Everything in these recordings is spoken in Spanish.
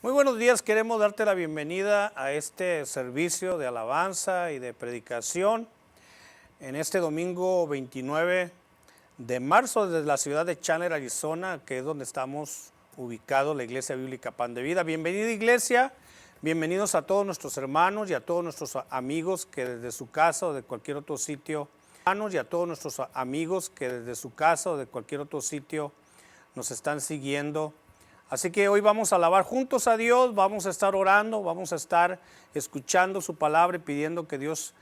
Muy buenos días, queremos darte la bienvenida a este servicio de alabanza y de predicación en este domingo 29 de marzo desde la ciudad de Chandler, Arizona, que es donde estamos ubicados, la Iglesia Bíblica Pan de Vida. Bienvenida, iglesia, bienvenidos a todos nuestros hermanos y a todos nuestros amigos que desde su casa o de cualquier otro sitio, nos están siguiendo. Así que hoy vamos a alabar juntos a Dios, vamos a estar orando, vamos a estar escuchando su palabra y pidiendo que Dios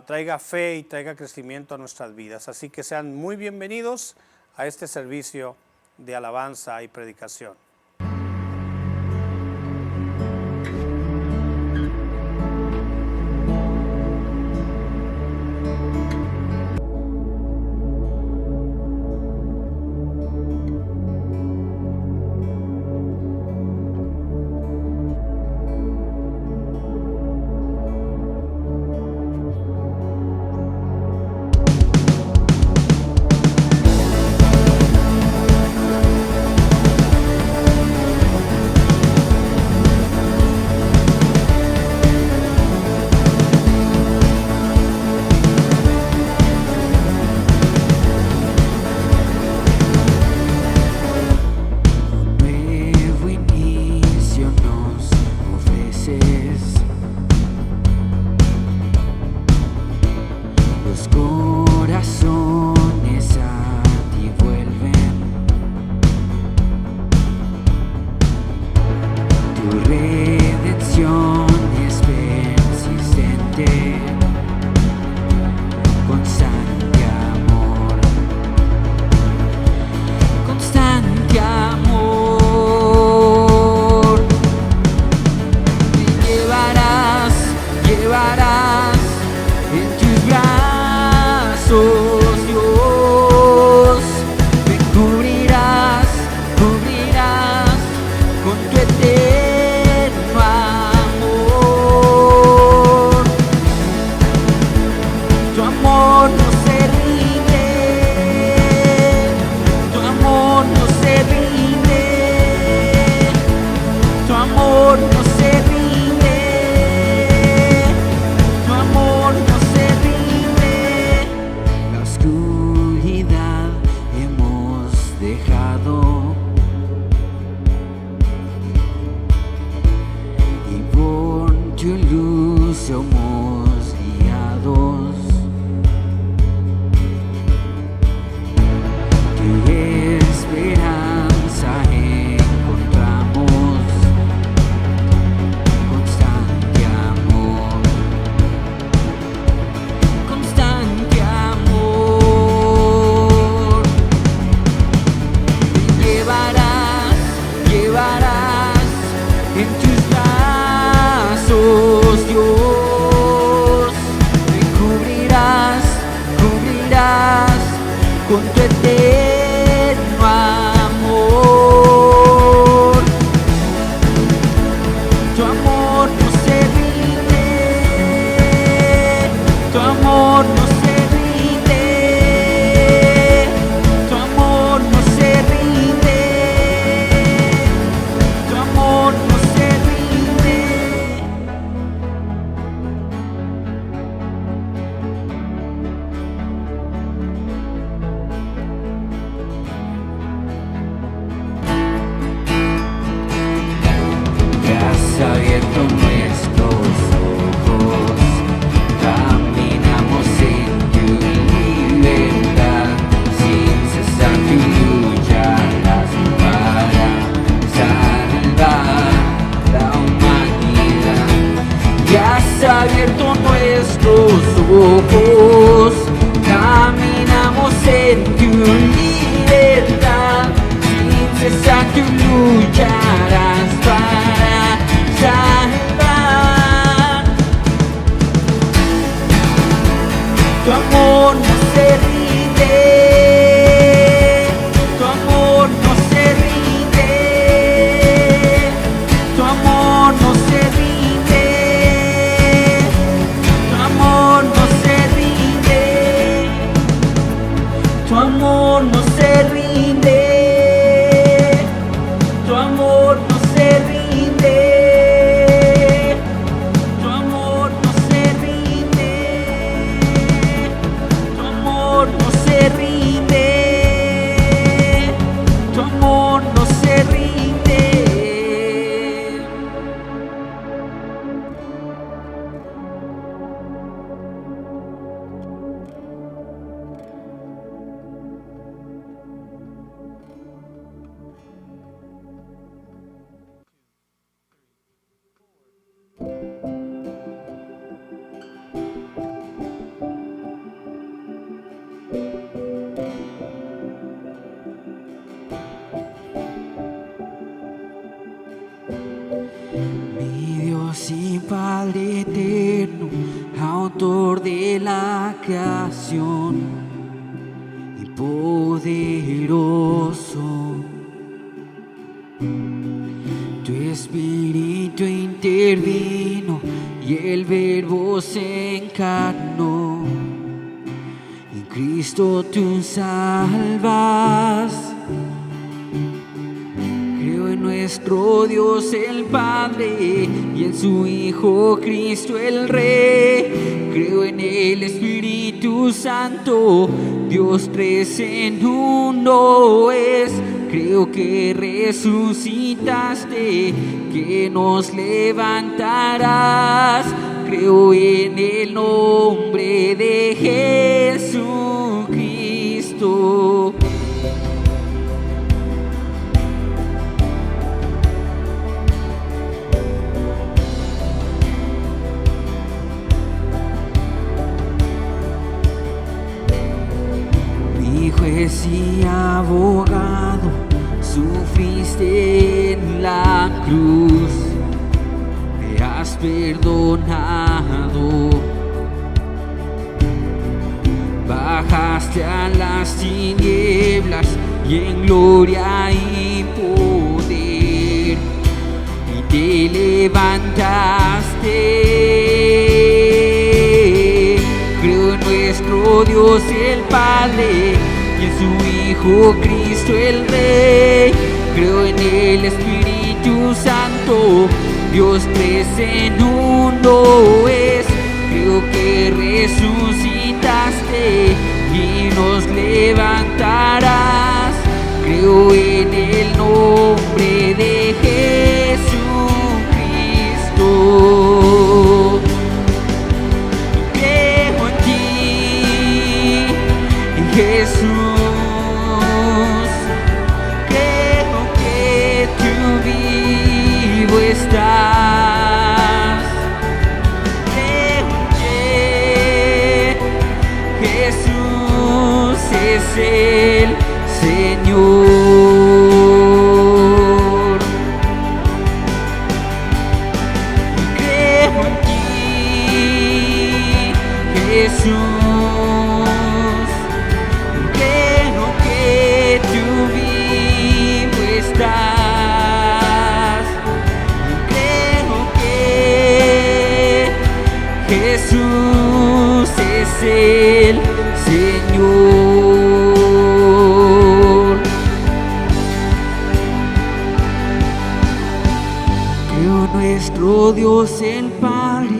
traiga fe y traiga crecimiento a nuestras vidas. Así que sean muy bienvenidos a este servicio de alabanza y predicación. Tu amor no se rinde. Padre eterno, autor de la creación y poderoso. Tu Espíritu intervino y el Verbo se encarnó. En Cristo tú salvas. Creo en nuestro Dios el Padre y en su Hijo Cristo el Rey. Creo en el Espíritu Santo, Dios tres en uno es. Creo que resucitaste, que nos levantarás. Creo en el nombre de Jesucristo. Mi juez y abogado, sufriste en la cruz, me has perdonado. Bajaste a las tinieblas y en gloria y poder, y te levantaste. Creo en nuestro Dios el Padre y en su Hijo Cristo el Rey. Creo en el Espíritu Santo, Dios tres en uno es. Creo que resucitaste y nos levantarás. Creo en el nombre de Jesucristo. Creo en ti, Jesús. Estás. Creo que Jesús es el Señor. Creo en ti, Jesús. Creo que tú vivo estás. Jesús es el Señor. Creo en nuestro Dios el Padre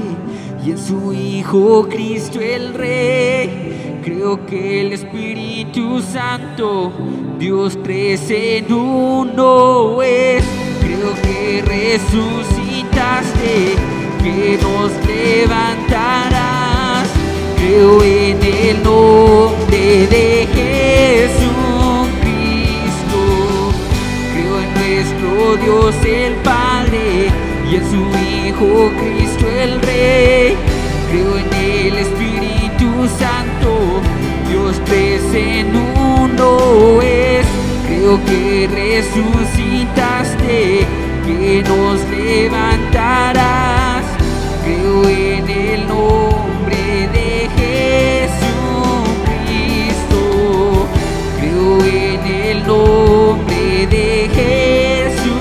y en su Hijo Cristo el Rey. Creo que el Espíritu Santo, Dios tres en uno es. Creo que resucitaste, que nos levantarás. Creo en el nombre de Jesucristo. Creo en nuestro Dios el Padre y en su Hijo Cristo el Rey. Creo en el Espíritu Santo, Dios tres en uno es. Creo que resucitaste, que nos levantarás. Creo en el nombre de Jesucristo. Creo en el nombre de Jesucristo.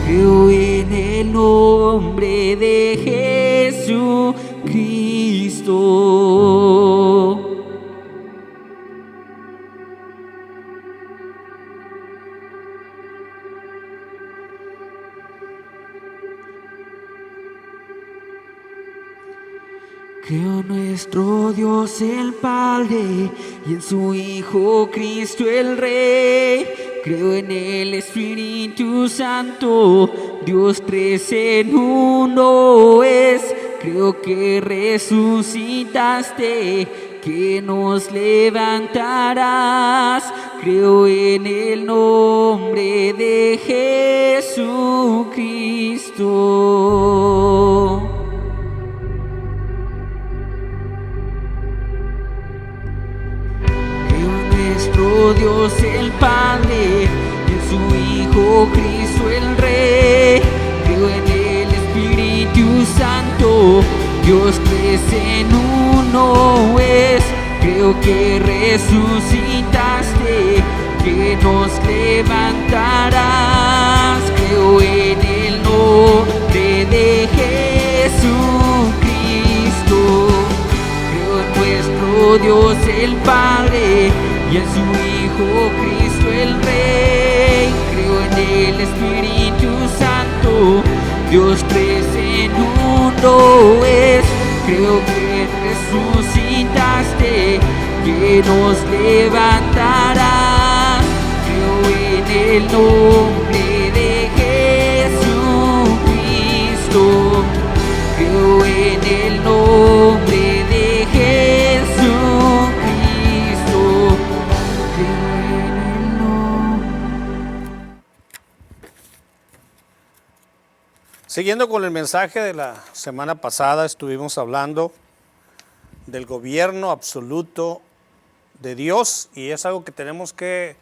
Creo en el nombre de Jesucristo. Creo en nuestro Dios el Padre y en su Hijo Cristo el Rey. Creo en el Espíritu Santo, Dios tres en uno es. Creo que resucitaste, que nos levantarás. Creo en el nombre de Jesucristo. Nuestro Dios el Padre y en su Hijo Cristo el Rey. Creo en el creo que resucitaste, que nos levantarás. Creo en el nombre de Jesucristo. Creo en nuestro Dios el Padre y en su Hijo Cristo el Rey. Creo en el Espíritu Santo, Dios tres en uno es. Creo que resucitaste, que nos levantarás. Creo en el nombre de Jesucristo. Creo en el nombre de Jesucristo. Creo en el nombre. Siguiendo con el mensaje de la semana pasada, estuvimos hablando del gobierno absoluto de Dios, y es algo que tenemos que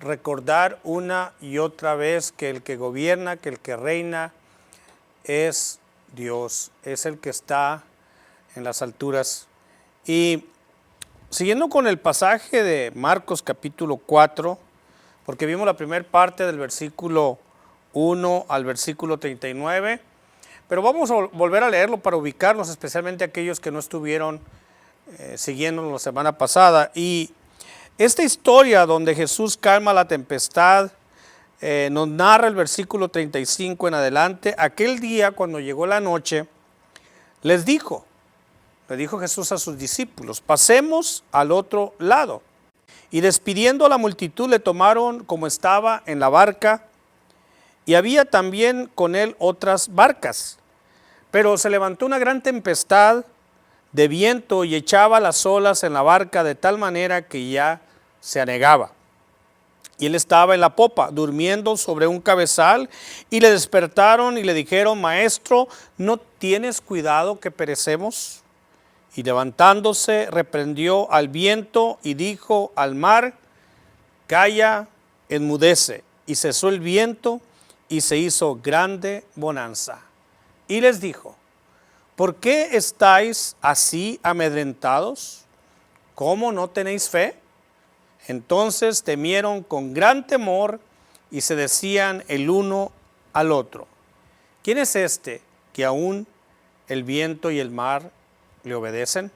recordar una y otra vez, que el que gobierna, que el que reina es Dios, es el que está en las alturas. Y siguiendo con el pasaje de Marcos capítulo 4, porque vimos la primera parte del versículo 1 al versículo 39, pero vamos a volver a leerlo para ubicarnos, especialmente aquellos que no estuvieron siguiéndonos la semana pasada. Y esta historia donde Jesús calma la tempestad, nos narra el versículo 35 en adelante. Aquel día, cuando llegó la noche, le dijo Jesús a sus discípulos: pasemos al otro lado. Y despidiendo a la multitud, le tomaron como estaba en la barca, y había también con él otras barcas. Pero se levantó una gran tempestad de viento y echaba las olas en la barca de tal manera que ya se anegaba. Y él estaba en la popa, durmiendo sobre un cabezal, y le despertaron y le dijeron: Maestro, ¿no tienes cuidado que perecemos? Y levantándose, reprendió al viento y dijo al mar: Calla, enmudece. Y cesó el viento y se hizo grande bonanza. Y les dijo: ¿por qué estáis así amedrentados? ¿Cómo no tenéis fe? Entonces temieron con gran temor y se decían el uno al otro: ¿quién es este que aún el viento y el mar le obedecen?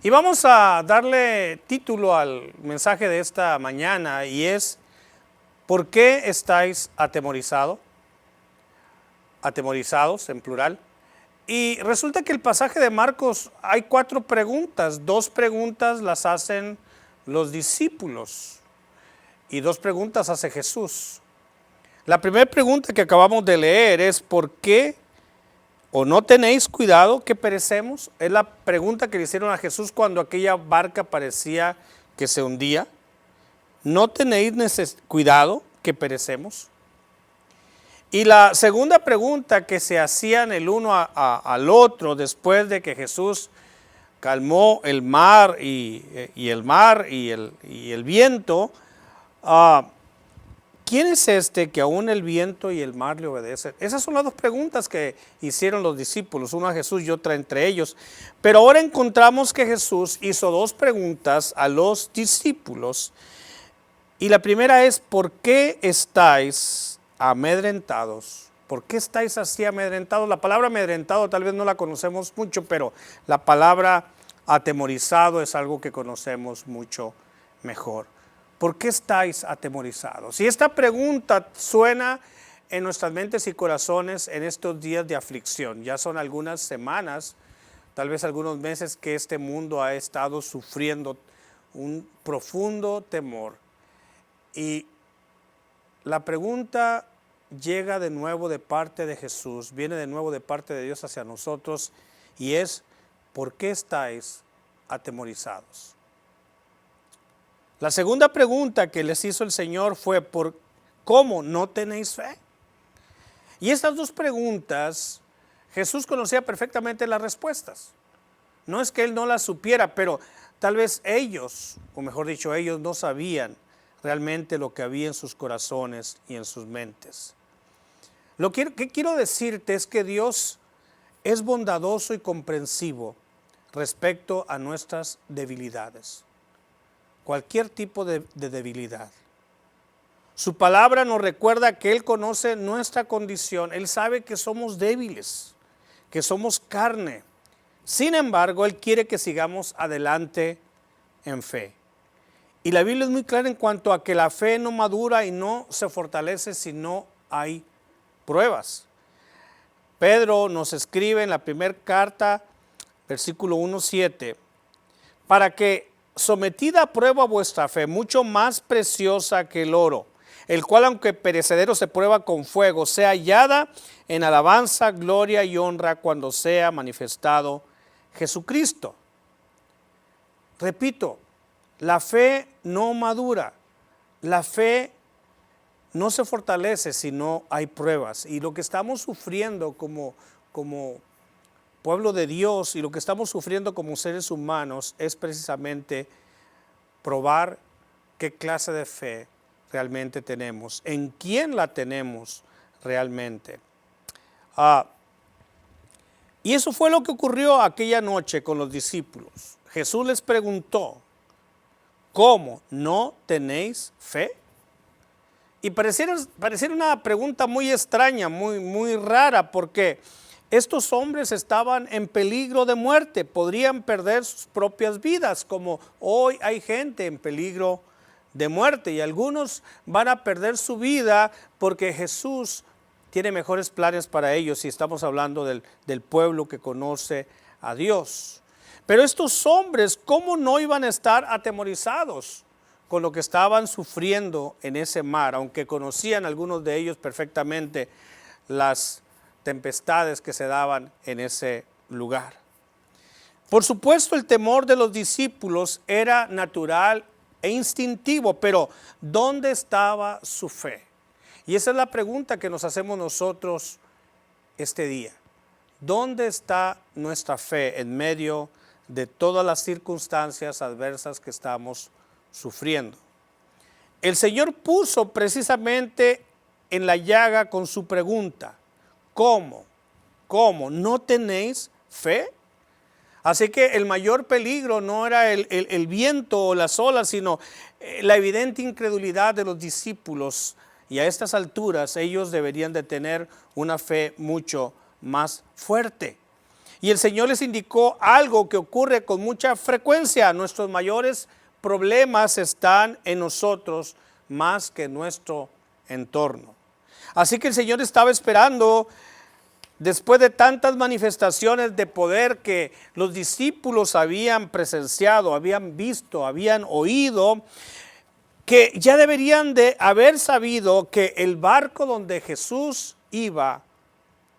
Y vamos a darle título al mensaje de esta mañana, y es: ¿por qué estáis atemorizados? Atemorizados en plural. Y resulta que el pasaje de Marcos hay 4 preguntas. 2 preguntas las hacen los discípulos y 2 preguntas hace Jesús. La primera pregunta que acabamos de leer es: ¿por qué o no tenéis cuidado que perecemos? Es la pregunta que le hicieron a Jesús cuando aquella barca parecía que se hundía. ¿No tenéis cuidado que perecemos? Y la segunda pregunta que se hacían el uno al otro después de que Jesús calmó el mar y el viento: ¿quién es este que aún el viento y el mar le obedecen? Esas son las 2 preguntas que hicieron los discípulos, una a Jesús y otra entre ellos. Pero ahora encontramos que Jesús hizo 2 preguntas a los discípulos. Y la primera es: ¿por qué estáis amedrentados? ¿Por qué estáis así amedrentados? La palabra amedrentado tal vez no la conocemos mucho, pero la palabra atemorizado es algo que conocemos mucho mejor. ¿Por qué estáis atemorizados? Y esta pregunta suena en nuestras mentes y corazones en estos días de aflicción. Ya son algunas semanas, tal vez algunos meses, que este mundo ha estado sufriendo un profundo temor. Y la pregunta llega de nuevo de parte de Jesús, viene de nuevo de parte de Dios hacia nosotros, y es: ¿por qué estáis atemorizados? La segunda pregunta que les hizo el Señor fue: ¿cómo no tenéis fe? Y estas 2 preguntas Jesús conocía perfectamente las respuestas. No es que Él no las supiera, pero tal vez ellos, o mejor dicho, ellos no sabían realmente lo que había en sus corazones y en sus mentes. Que quiero decirte es que Dios es bondadoso y comprensivo respecto a nuestras debilidades. Cualquier tipo de debilidad. Su palabra nos recuerda que Él conoce nuestra condición. Él sabe que somos débiles, que somos carne. Sin embargo, Él quiere que sigamos adelante en fe. Y la Biblia es muy clara en cuanto a que la fe no madura y no se fortalece si no hay pruebas. Pedro nos escribe en la primera carta, versículo 1:7, para que sometida a prueba vuestra fe, mucho más preciosa que el oro, el cual aunque perecedero se prueba con fuego, sea hallada en alabanza, gloria y honra cuando sea manifestado Jesucristo. Repito, la fe no madura, la fe no se fortalece si no hay pruebas. Y lo que estamos sufriendo como pueblo de Dios y lo que estamos sufriendo como seres humanos es precisamente probar qué clase de fe realmente tenemos, en quién la tenemos realmente. Y eso fue lo que ocurrió aquella noche con los discípulos. Jesús les preguntó, ¿cómo no tenéis fe? Y pareciera una pregunta muy extraña, muy rara, porque estos hombres estaban en peligro de muerte, podrían perder sus propias vidas, como hoy hay gente en peligro de muerte, y algunos van a perder su vida porque Jesús tiene mejores planes para ellos, si estamos hablando del pueblo que conoce a Dios. Pero estos hombres, ¿cómo no iban a estar atemorizados con lo que estaban sufriendo en ese mar? Aunque conocían algunos de ellos perfectamente las tempestades que se daban en ese lugar. Por supuesto, el temor de los discípulos era natural e instintivo, pero ¿dónde estaba su fe? Y esa es la pregunta que nos hacemos nosotros este día. ¿Dónde está nuestra fe en medio de todas las circunstancias adversas que estamos sufriendo? El Señor puso precisamente en la llaga con su pregunta, ¿cómo? ¿Cómo? ¿No tenéis fe? Así que el mayor peligro no era el viento o las olas, sino la evidente incredulidad de los discípulos. Y a estas alturas ellos deberían de tener una fe mucho más fuerte. Y el Señor les indicó algo que ocurre con mucha frecuencia. Nuestros mayores problemas están en nosotros más que en nuestro entorno. Así que el Señor estaba esperando, después de tantas manifestaciones de poder que los discípulos habían presenciado, habían visto, habían oído, que ya deberían de haber sabido que el barco donde Jesús iba,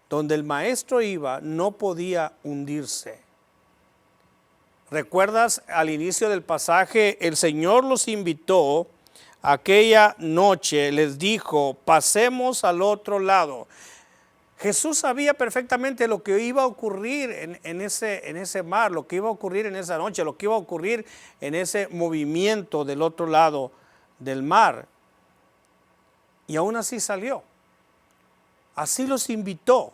donde el Maestro iba, no podía hundirse. ¿Recuerdas al inicio del pasaje? El Señor los invitó aquella noche, les dijo, pasemos al otro lado. Jesús sabía perfectamente lo que iba a ocurrir en ese mar, lo que iba a ocurrir en esa noche, lo que iba a ocurrir en ese movimiento del otro lado del mar. Y aún así salió. Así los invitó,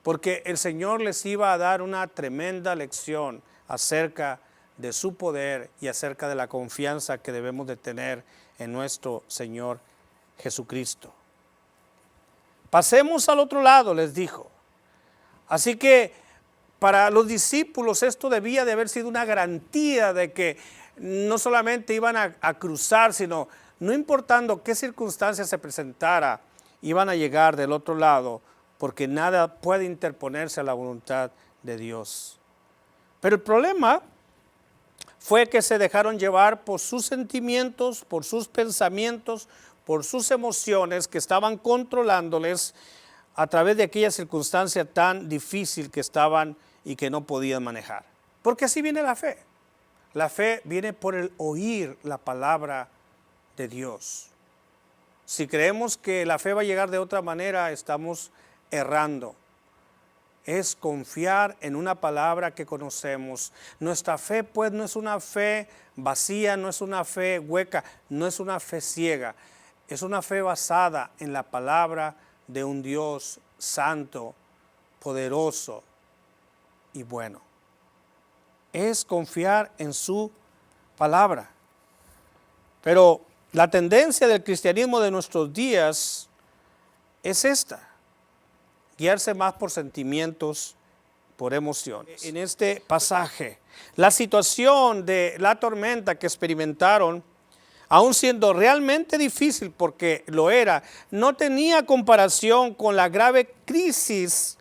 porque el Señor les iba a dar una tremenda lección acerca de su poder y acerca de la confianza que debemos de tener en nuestro Señor Jesucristo. Pasemos al otro lado, les dijo. Así que para los discípulos esto debía de haber sido una garantía de que no solamente iban a cruzar, sino no importando qué circunstancia se presentara, iban a llegar del otro lado, porque nada puede interponerse a la voluntad de Dios. Pero el problema fue que se dejaron llevar por sus sentimientos, por sus pensamientos, por sus emociones que estaban controlándoles a través de aquella circunstancia tan difícil que estaban y que no podían manejar. Porque así viene la fe. La fe viene por el oír la palabra de Dios. Si creemos que la fe va a llegar de otra manera, estamos errando. Es confiar en una palabra que conocemos. Nuestra fe pues no es una fe vacía, no es una fe hueca, no es una fe ciega. Es una fe basada en la palabra de un Dios santo, poderoso y bueno. es confiar en su palabra. Pero la tendencia del cristianismo de nuestros días es esta: guiarse más por sentimientos, por emociones. En este pasaje, la situación de la tormenta que experimentaron, aun siendo realmente difícil porque lo era, no tenía comparación con la grave crisis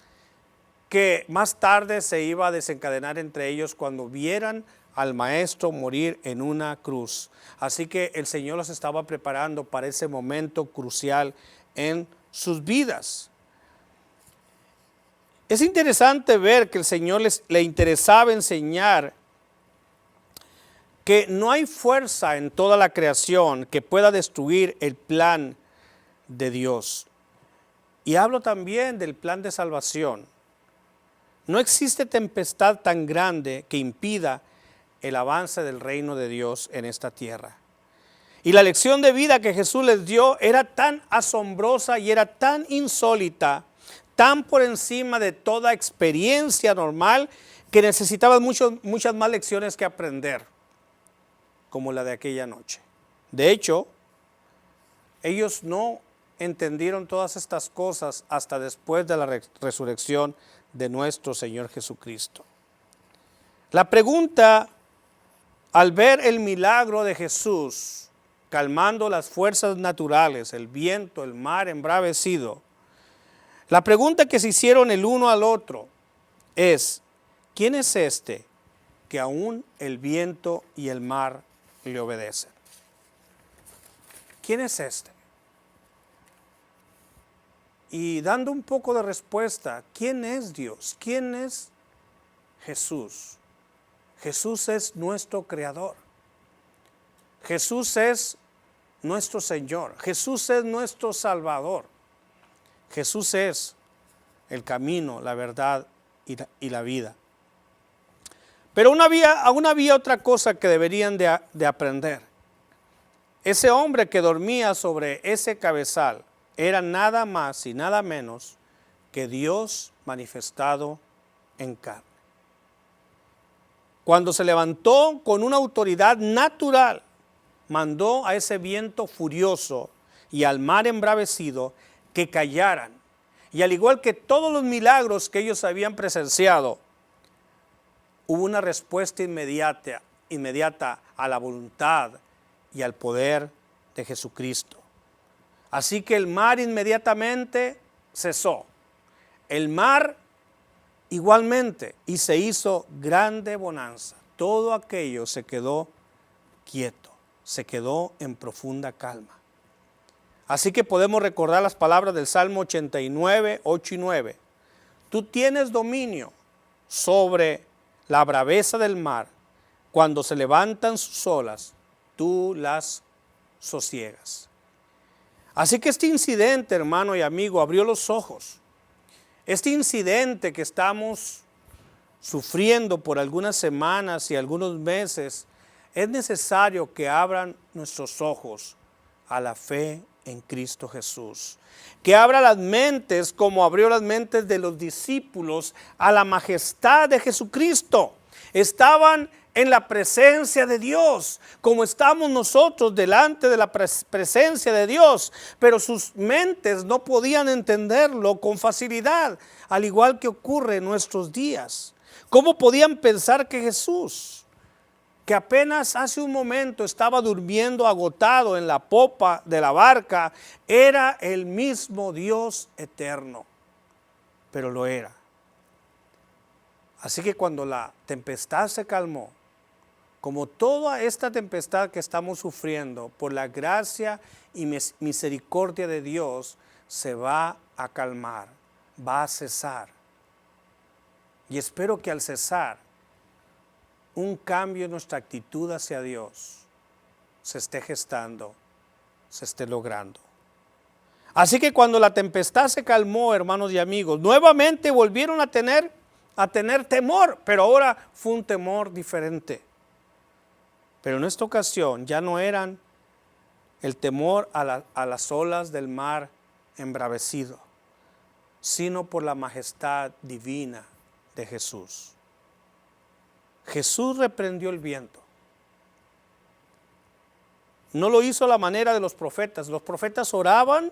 que más tarde se iba a desencadenar entre ellos cuando vieran al maestro morir en una cruz. Así que el Señor los estaba preparando para ese momento crucial en sus vidas. Es interesante ver que el Señor le interesaba enseñar que no hay fuerza en toda la creación que pueda destruir el plan de Dios. Y hablo también del plan de salvación. No existe tempestad tan grande que impida el avance del reino de Dios en esta tierra. Y la lección de vida que Jesús les dio era tan asombrosa y era tan insólita, tan por encima de toda experiencia normal, que necesitaban muchas más lecciones que aprender, como la de aquella noche. De hecho, ellos no entendieron todas estas cosas hasta después de la resurrección de nuestro Señor Jesucristo. La pregunta, al ver el milagro de Jesús calmando las fuerzas naturales, el viento, el mar embravecido, la pregunta que se hicieron el uno al otro es: ¿quién es este que aún el viento y el mar le obedecen? ¿Quién es este? Y dando un poco de respuesta, ¿quién es Dios? ¿Quién es Jesús? Jesús es nuestro Creador. Jesús es nuestro Señor. Jesús es nuestro Salvador. Jesús es el camino, la verdad y la vida. Pero aún había otra cosa que deberían de aprender. Ese hombre que dormía sobre ese cabezal era nada más y nada menos que Dios manifestado en carne. Cuando se levantó con una autoridad natural, mandó a ese viento furioso y al mar embravecido que callaran. Y al igual que todos los milagros que ellos habían presenciado, hubo una respuesta inmediata a la voluntad y al poder de Jesucristo. Así que el mar inmediatamente cesó. El mar igualmente, y se hizo grande bonanza. Todo aquello se quedó quieto, se quedó en profunda calma. Así que podemos recordar las palabras del Salmo 89, 8 y 9. Tú tienes dominio sobre la braveza del mar. Cuando se levantan sus olas, tú las sosiegas. Así que este incidente, hermano y amigo, abrió los ojos. Este incidente que estamos sufriendo por algunas semanas y algunos meses, es necesario que abran nuestros ojos a la fe en Cristo Jesús. Que abra las mentes como abrió las mentes de los discípulos a la majestad de Jesucristo. Estaban en la presencia de Dios, como estamos nosotros delante de la presencia de Dios, pero sus mentes no podían entenderlo con facilidad, al igual que ocurre en nuestros días. ¿Cómo podían pensar que Jesús, que apenas hace un momento estaba durmiendo agotado en la popa de la barca, era el mismo Dios eterno? Pero lo era. Así que cuando la tempestad se calmó, como toda esta tempestad que estamos sufriendo, por la gracia y misericordia de Dios, se va a calmar, va a cesar. Y espero que al cesar, un cambio en nuestra actitud hacia Dios se esté gestando, se esté logrando. Así que cuando la tempestad se calmó, hermanos y amigos, nuevamente volvieron a tener temor, pero ahora fue un temor diferente. Pero en esta ocasión ya no eran el temor a las olas del mar embravecido, sino por la majestad divina de Jesús. Jesús reprendió el viento. No lo hizo a la manera de los profetas. Los profetas oraban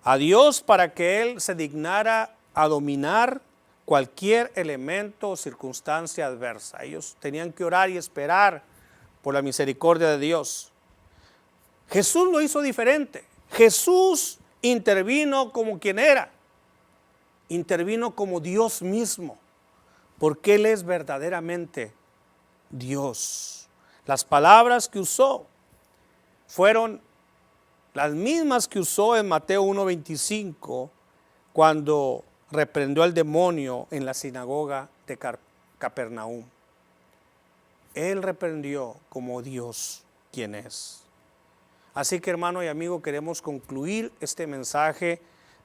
a Dios para que Él se dignara a dominar cualquier elemento o circunstancia adversa. Ellos tenían que orar y esperar por la misericordia de Dios. Jesús lo hizo diferente. Jesús intervino como quien era. Intervino como Dios mismo, porque Él es verdaderamente Dios. Las palabras que usó fueron las mismas que usó en Mateo 1:25 cuando reprendió al demonio en la sinagoga de Capernaum. Él reprendió como Dios quien es. Así que, hermano y amigo, queremos concluir este mensaje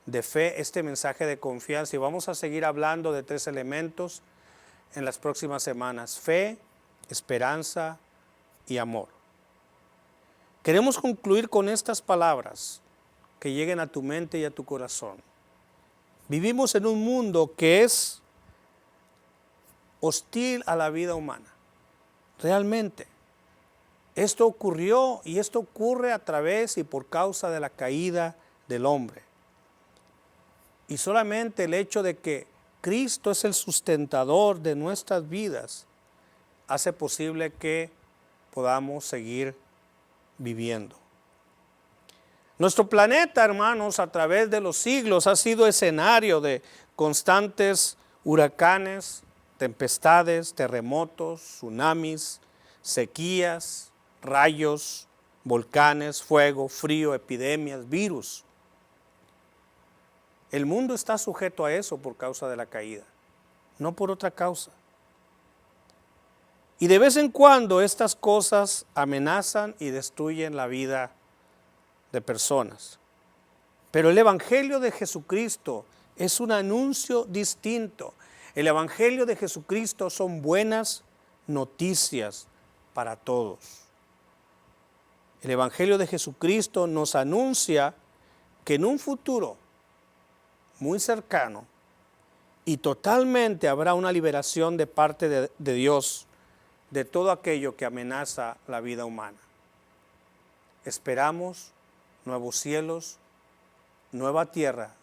de fe, este mensaje de confianza, y vamos a seguir hablando de 3 elementos en las próximas semanas: fe, esperanza y amor. Queremos concluir con estas palabras que lleguen a tu mente y a tu corazón. Vivimos en un mundo que es hostil a la vida humana. Realmente, esto ocurrió y esto ocurre a través y por causa de la caída del hombre. Y solamente el hecho de que Cristo es el sustentador de nuestras vidas hace posible que podamos seguir viviendo. Nuestro planeta, hermanos, a través de los siglos ha sido escenario de constantes huracanes, tempestades, terremotos, tsunamis, sequías, rayos, volcanes, fuego, frío, epidemias, virus. El mundo está sujeto a eso por causa de la caída, no por otra causa. Y de vez en cuando estas cosas amenazan y destruyen la vida de personas. Pero el Evangelio de Jesucristo es un anuncio distinto. El Evangelio de Jesucristo son buenas noticias para todos. El Evangelio de Jesucristo nos anuncia que en un futuro muy cercano y totalmente habrá una liberación de parte de Dios de todo aquello que amenaza la vida humana. Esperamos nuevos cielos, nueva tierra,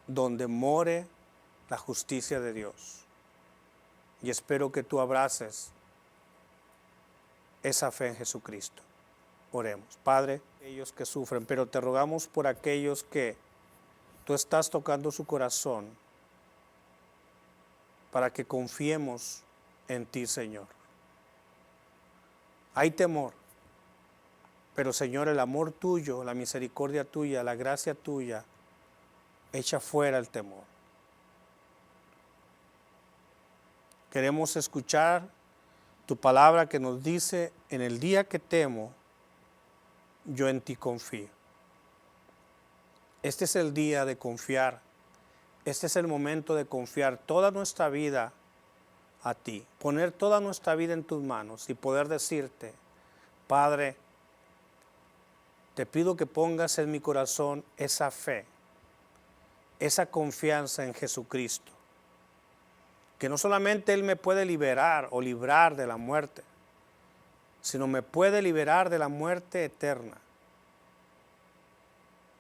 donde more la justicia de Dios. Y espero que tú abraces esa fe en Jesucristo. Oremos. Padre, aquellos que sufren, pero te rogamos por aquellos que tú estás tocando su corazón para que confiemos en ti, Señor. Hay temor, pero Señor, el amor tuyo, la misericordia tuya, la gracia tuya, echa fuera el temor. Queremos escuchar tu palabra que nos dice: en el día que temo, yo en ti confío. Este es el día de confiar. Este es el momento de confiar toda nuestra vida a ti. Poner toda nuestra vida en tus manos y poder decirte: Padre, te pido que pongas en mi corazón esa fe, esa confianza en Jesucristo. Que no solamente Él me puede liberar o librar de la muerte, sino me puede liberar de la muerte eterna.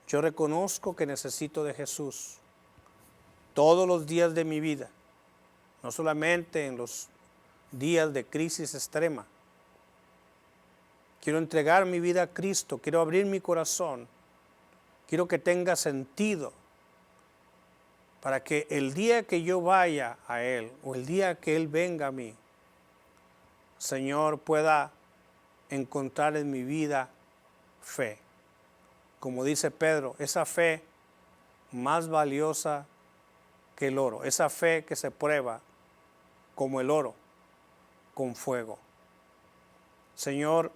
Yo reconozco que necesito de Jesús todos los días de mi vida, no solamente en los días de crisis extrema. Quiero entregar mi vida a Cristo, quiero abrir mi corazón, quiero que tenga sentido, para que el día que yo vaya a Él o el día que Él venga a mí, Señor, pueda encontrar en mi vida fe. Como dice Pedro, esa fe más valiosa que el oro, esa fe que se prueba como el oro con fuego. Señor,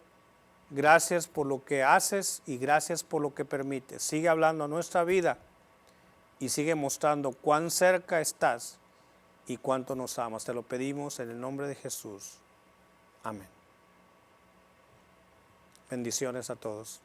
gracias por lo que haces y gracias por lo que permites. Sigue hablando a nuestra vida y sigue mostrando cuán cerca estás y cuánto nos amas. Te lo pedimos en el nombre de Jesús. Amén. Bendiciones a todos.